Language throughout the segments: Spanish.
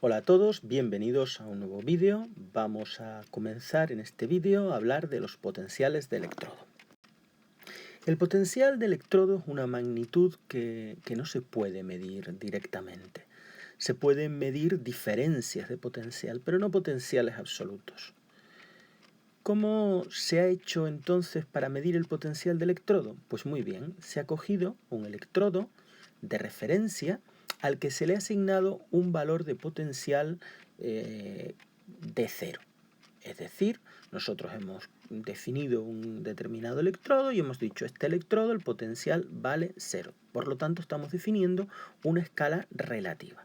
Hola a todos, bienvenidos a un nuevo vídeo. Vamos a comenzar en este vídeo a hablar de los potenciales de electrodo. El potencial de electrodo es una magnitud que no se puede medir directamente. Se pueden medir diferencias de potencial, pero no potenciales absolutos. ¿Cómo se ha hecho entonces para medir el potencial de electrodo? Pues muy bien, se ha cogido un electrodo de referencia al que se le ha asignado un valor de potencial de 0. Es decir, nosotros hemos definido un determinado electrodo y hemos dicho, este electrodo, el potencial vale 0. Por lo tanto, estamos definiendo una escala relativa.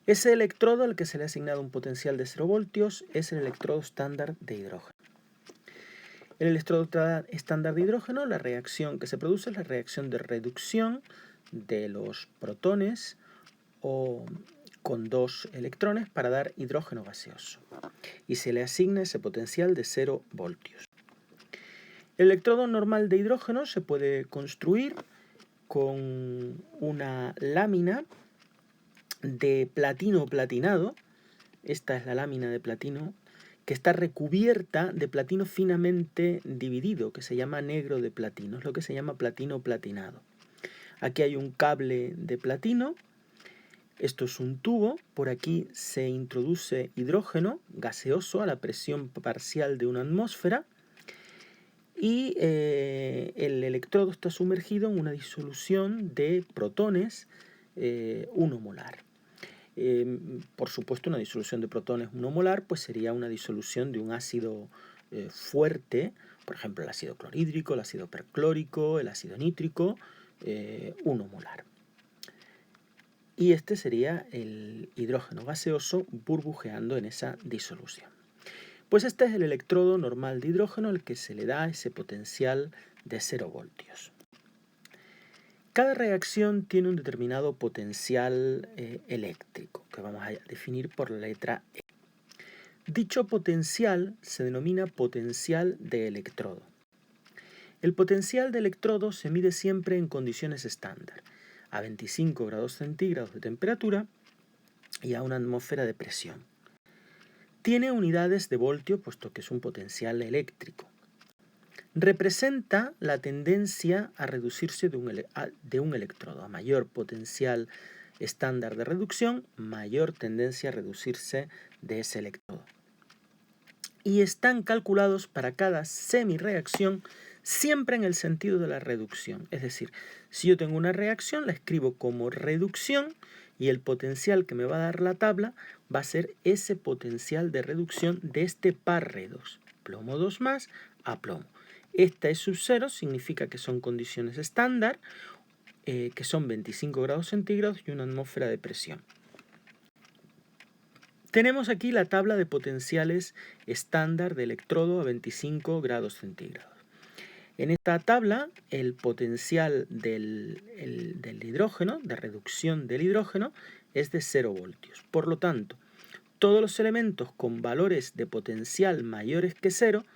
Ese electrodo al que se le ha asignado un potencial de 0 voltios es el electrodo estándar de hidrógeno. En el electrodo estándar de hidrógeno, la reacción que se produce es la reacción de reducción de los protones con dos electrones para dar hidrógeno gaseoso. Y se le asigna ese potencial de 0 voltios. El electrodo normal de hidrógeno se puede construir con una lámina de platino platinado. Esta es la lámina de platino que está recubierta de platino finamente dividido, que se llama negro de platino, es lo que se llama platino platinado. Aquí hay un cable de platino, esto es un tubo, por aquí se introduce hidrógeno gaseoso a la presión parcial de una atmósfera y el electrodo está sumergido en una disolución de protones 1 molar. Por supuesto, una disolución de protones 1 molar pues sería una disolución de un ácido fuerte, por ejemplo el ácido clorhídrico, el ácido perclórico, el ácido nítrico, 1 molar. Y este sería el hidrógeno gaseoso burbujeando en esa disolución. Pues este es el electrodo normal de hidrógeno al que se le da ese potencial de 0 voltios. Cada reacción tiene un determinado potencial eléctrico, que vamos a definir por la letra E. Dicho potencial se denomina potencial de electrodo. El potencial de electrodo se mide siempre en condiciones estándar, a 25 grados centígrados de temperatura y a una atmósfera de presión. Tiene unidades de voltio, puesto que es un potencial eléctrico. Representa la tendencia a reducirse de un electrodo. A mayor potencial estándar de reducción, mayor tendencia a reducirse de ese electrodo. Y están calculados para cada semirreacción siempre en el sentido de la reducción. Es decir, si yo tengo una reacción, la escribo como reducción y el potencial que me va a dar la tabla va a ser ese potencial de reducción de este par redox, plomo 2 más a plomo. Esta es sub 0, significa que son condiciones estándar, que son 25 grados centígrados y una atmósfera de presión. Tenemos aquí la tabla de potenciales estándar de electrodo a 25 grados centígrados. En esta tabla, el potencial del hidrógeno, de reducción del hidrógeno, es de 0 voltios. Por lo tanto, todos los elementos con valores de potencial mayores que 0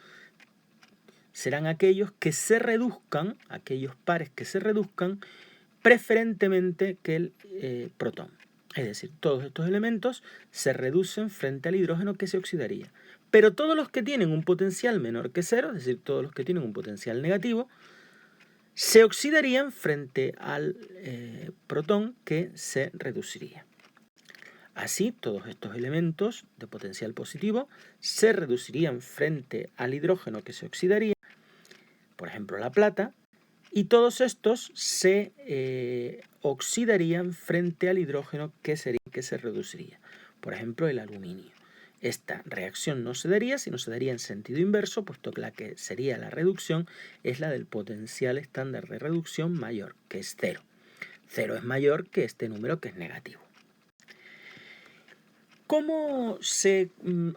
serán aquellos que se reduzcan, aquellos pares que se reduzcan preferentemente que el protón. Es decir, todos estos elementos se reducen frente al hidrógeno que se oxidaría. Pero todos los que tienen un potencial menor que 0, es decir, todos los que tienen un potencial negativo, se oxidarían frente al protón que se reduciría. Así, todos estos elementos de potencial positivo se reducirían frente al hidrógeno que se oxidaría, por ejemplo la plata, y todos estos se oxidarían frente al hidrógeno que se reduciría, por ejemplo el aluminio. Esta reacción no se daría, sino se daría en sentido inverso, puesto que la que sería la reducción es la del potencial estándar de reducción mayor, que es 0. 0 es mayor que este número, que es negativo. ¿Cómo se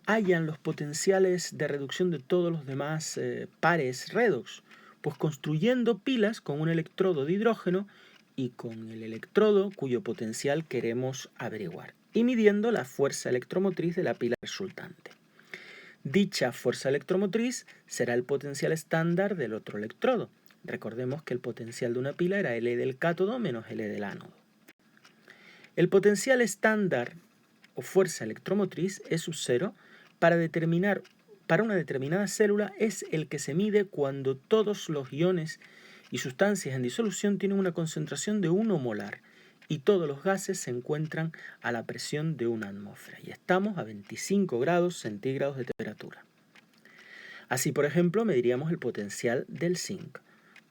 hallan los potenciales de reducción de todos los demás pares redox? Pues construyendo pilas con un electrodo de hidrógeno y con el electrodo cuyo potencial queremos averiguar, y midiendo la fuerza electromotriz de la pila resultante. Dicha fuerza electromotriz será el potencial estándar del otro electrodo. Recordemos que el potencial de una pila era L del cátodo menos L del ánodo. El potencial estándar o fuerza electromotriz, E sub 0, para una determinada célula es el que se mide cuando todos los iones y sustancias en disolución tienen una concentración de 1 molar y todos los gases se encuentran a la presión de una atmósfera y estamos a 25 grados centígrados de temperatura. Así, por ejemplo, mediríamos el potencial del zinc.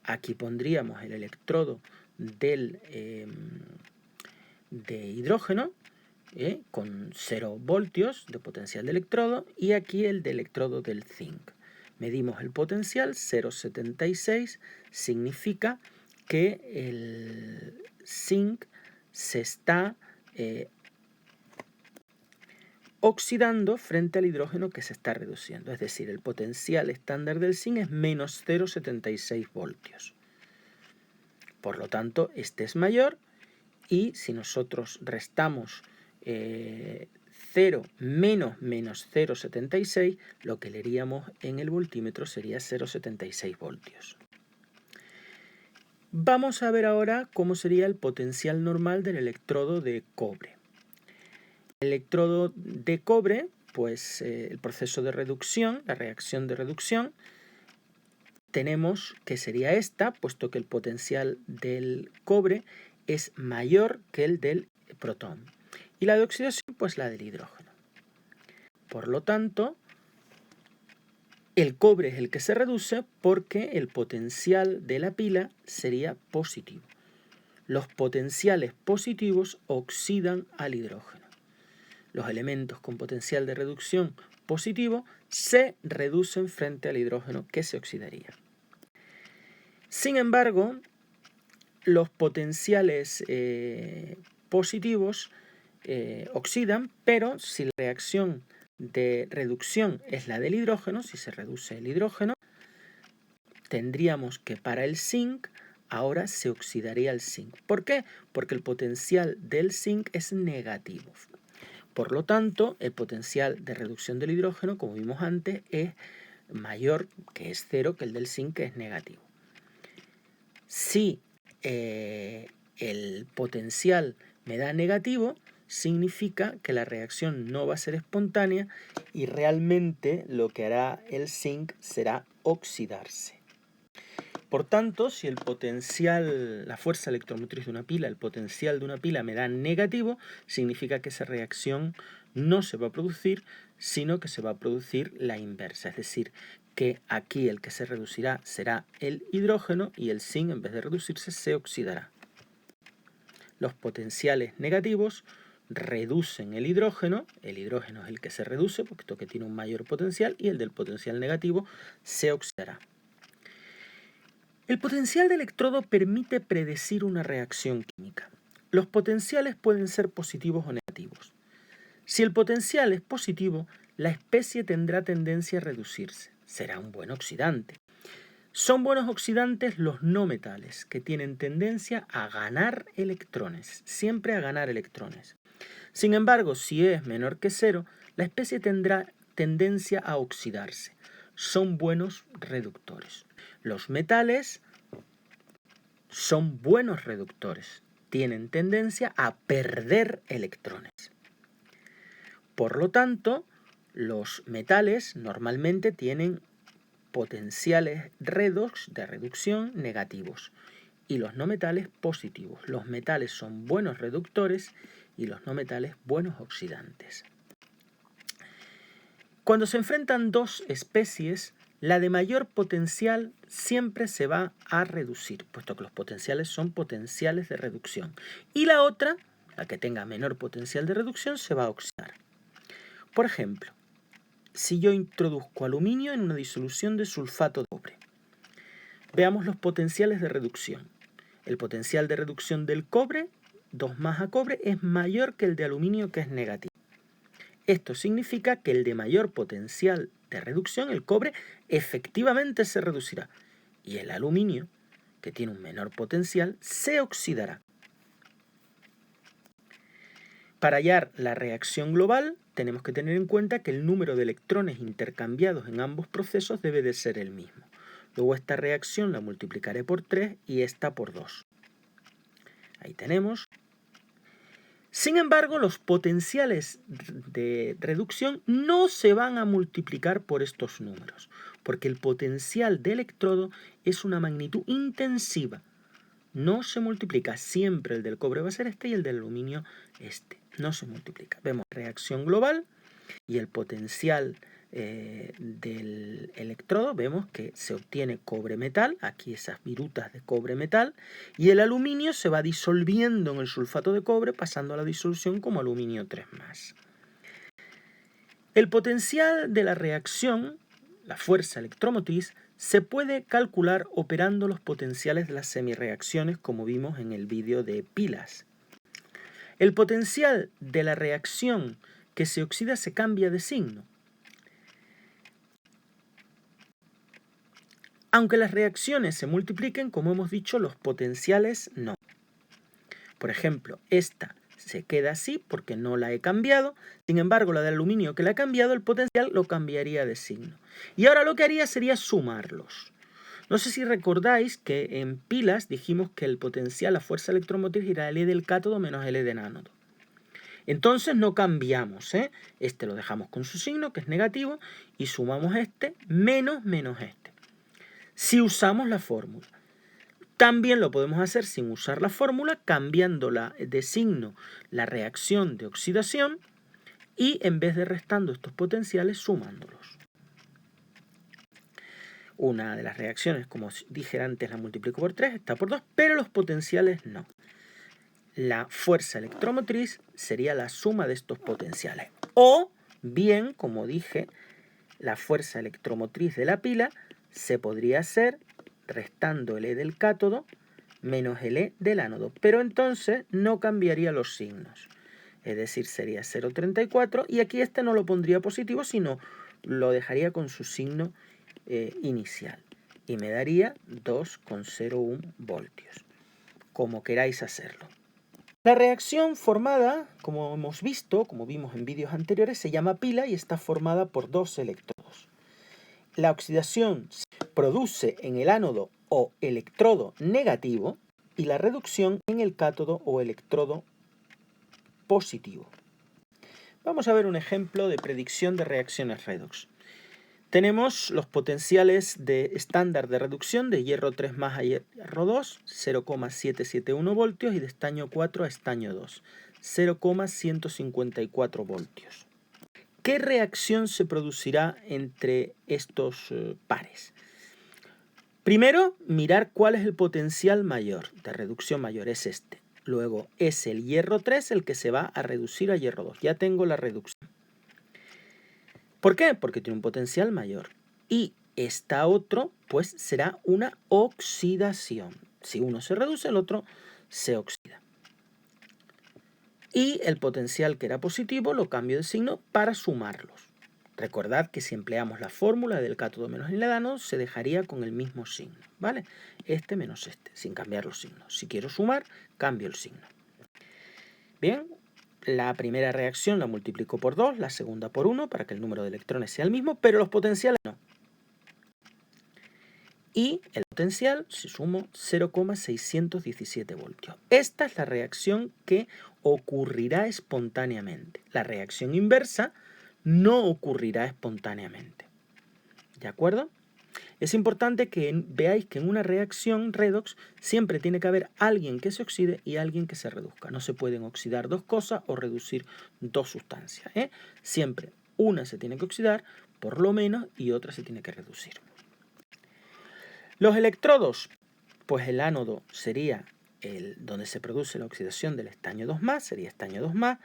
Aquí pondríamos el electrodo de hidrógeno con 0 voltios de potencial de electrodo y aquí el de electrodo del zinc. Medimos el potencial, 0,76, significa que el zinc se está oxidando frente al hidrógeno que se está reduciendo. Es decir, el potencial estándar del zinc es menos 0,76 voltios. Por lo tanto, este es mayor y si nosotros restamos 0 menos 0,76, lo que leeríamos en el voltímetro sería 0,76 voltios. Vamos a ver ahora cómo sería el potencial normal del electrodo de cobre. El electrodo de cobre, pues el proceso de reducción, la reacción de reducción, tenemos que sería esta, puesto que el potencial del cobre es mayor que el del protón. Y la de oxidación, pues la del hidrógeno. Por lo tanto, el cobre es el que se reduce porque el potencial de la pila sería positivo. Los potenciales positivos oxidan al hidrógeno. Los elementos con potencial de reducción positivo se reducen frente al hidrógeno que se oxidaría. Sin embargo, los potenciales positivos oxidan, pero si la reacción de reducción es la del hidrógeno, si se reduce el hidrógeno, tendríamos que para el zinc ahora se oxidaría el zinc. ¿Por qué? Porque el potencial del zinc es negativo. Por lo tanto, el potencial de reducción del hidrógeno, como vimos antes, es mayor, que es 0, que el del zinc, que es negativo. Si el potencial me da negativo, significa que la reacción no va a ser espontánea y realmente lo que hará el zinc será oxidarse. Por tanto, si el potencial, la fuerza electromotriz de una pila, el potencial de una pila me da negativo, significa que esa reacción no se va a producir, sino que se va a producir la inversa, es decir, que aquí el que se reducirá será el hidrógeno y el zinc, en vez de reducirse, se oxidará. Los potenciales negativos reducen el hidrógeno es el que se reduce, puesto que tiene un mayor potencial, y el del potencial negativo se oxidará. El potencial de electrodo permite predecir una reacción química. Los potenciales pueden ser positivos o negativos. Si el potencial es positivo, la especie tendrá tendencia a reducirse. Será un buen oxidante. Son buenos oxidantes los no metales, que tienen tendencia a ganar electrones, siempre a ganar electrones. Sin embargo, si E es menor que 0, la especie tendrá tendencia a oxidarse. Son buenos reductores. Los metales son buenos reductores. Tienen tendencia a perder electrones. Por lo tanto, los metales normalmente tienen potenciales redox de reducción negativos y los no metales positivos. Los metales son buenos reductores y los no metales buenos oxidantes. Cuando se enfrentan dos especies, la de mayor potencial siempre se va a reducir, puesto que los potenciales son potenciales de reducción. Y la otra, la que tenga menor potencial de reducción, se va a oxidar. Por ejemplo, si yo introduzco aluminio en una disolución de sulfato de cobre, veamos los potenciales de reducción. El potencial de reducción del cobre, 2 más a cobre, es mayor que el de aluminio, que es negativo. Esto significa que el de mayor potencial de reducción, el cobre, efectivamente se reducirá. Y el aluminio, que tiene un menor potencial, se oxidará. Para hallar la reacción global, tenemos que tener en cuenta que el número de electrones intercambiados en ambos procesos debe de ser el mismo. Luego esta reacción la multiplicaré por 3 y esta por 2. Ahí tenemos. Sin embargo, los potenciales de reducción no se van a multiplicar por estos números, porque el potencial de electrodo es una magnitud intensiva. No se multiplica, siempre el del cobre va a ser este y el del aluminio este. No se multiplica. Vemos reacción global y el potencial del electrodo, vemos que se obtiene cobre metal, aquí esas virutas de cobre metal, y el aluminio se va disolviendo en el sulfato de cobre, pasando a la disolución como aluminio 3+. El potencial de la reacción, la fuerza electromotriz, se puede calcular operando los potenciales de las semirreacciones, como vimos en el vídeo de pilas. El potencial de la reacción que se oxida se cambia de signo. Aunque las reacciones se multipliquen, como hemos dicho, los potenciales no. Por ejemplo, esta se queda así porque no la he cambiado. Sin embargo, la del aluminio que la he cambiado, el potencial lo cambiaría de signo. Y ahora lo que haría sería sumarlos. No sé si recordáis que en pilas dijimos que el potencial, la fuerza electromotriz, era L del cátodo menos L del ánodo. Entonces no cambiamos, Este lo dejamos con su signo, que es negativo, y sumamos este menos este. Si usamos la fórmula. También lo podemos hacer sin usar la fórmula, cambiándola de signo la reacción de oxidación y en vez de restando estos potenciales, sumándolos. Una de las reacciones, como dije antes, la multiplico por 3, está por 2, pero los potenciales no. La fuerza electromotriz sería la suma de estos potenciales. O bien, como dije, la fuerza electromotriz de la pila se podría hacer restando el E del cátodo menos el E del ánodo. Pero entonces no cambiaría los signos. Es decir, sería 0,34 y aquí este no lo pondría positivo, sino lo dejaría con su signo inicial. Y me daría 2,01 voltios. Como queráis hacerlo. La reacción formada, como hemos visto, como vimos en vídeos anteriores, se llama pila y está formada por dos electrodos. La oxidación se produce en el ánodo o electrodo negativo y la reducción en el cátodo o electrodo positivo. Vamos a ver un ejemplo de predicción de reacciones redox. Tenemos los potenciales de estándar de reducción de hierro 3+ a hierro 2, 0,771 voltios, y de estaño 4 a estaño 2, 0,154 voltios. ¿Qué reacción se producirá entre estos pares? Primero, mirar cuál es el potencial mayor, de reducción mayor, es este. Luego, es el hierro 3 el que se va a reducir a hierro 2. Ya tengo la reducción. ¿Por qué? Porque tiene un potencial mayor. Y esta otro, pues, será una oxidación. Si uno se reduce, el otro se oxida. Y el potencial que era positivo lo cambio de signo para sumarlos. Recordad que si empleamos la fórmula del cátodo menos el ánodo, se dejaría con el mismo signo, ¿vale? Este menos este, sin cambiar los signos. Si quiero sumar, cambio el signo. Bien, la primera reacción la multiplico por 2, la segunda por 1, para que el número de electrones sea el mismo, pero los potenciales no. Y el potencial, si sumo, 0,617 voltios. Esta es la reacción que ocurrirá espontáneamente. La reacción inversa no ocurrirá espontáneamente. ¿De acuerdo? Es importante que veáis que en una reacción redox siempre tiene que haber alguien que se oxide y alguien que se reduzca. No se pueden oxidar dos cosas o reducir dos sustancias, Siempre una se tiene que oxidar, por lo menos, y otra se tiene que reducir. Los electrodos, pues el ánodo sería donde se produce la oxidación del estaño 2+, sería estaño 2+,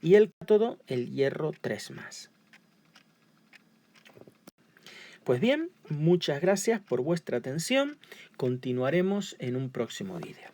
y el cátodo el hierro 3+. Pues bien, muchas gracias por vuestra atención. Continuaremos en un próximo vídeo.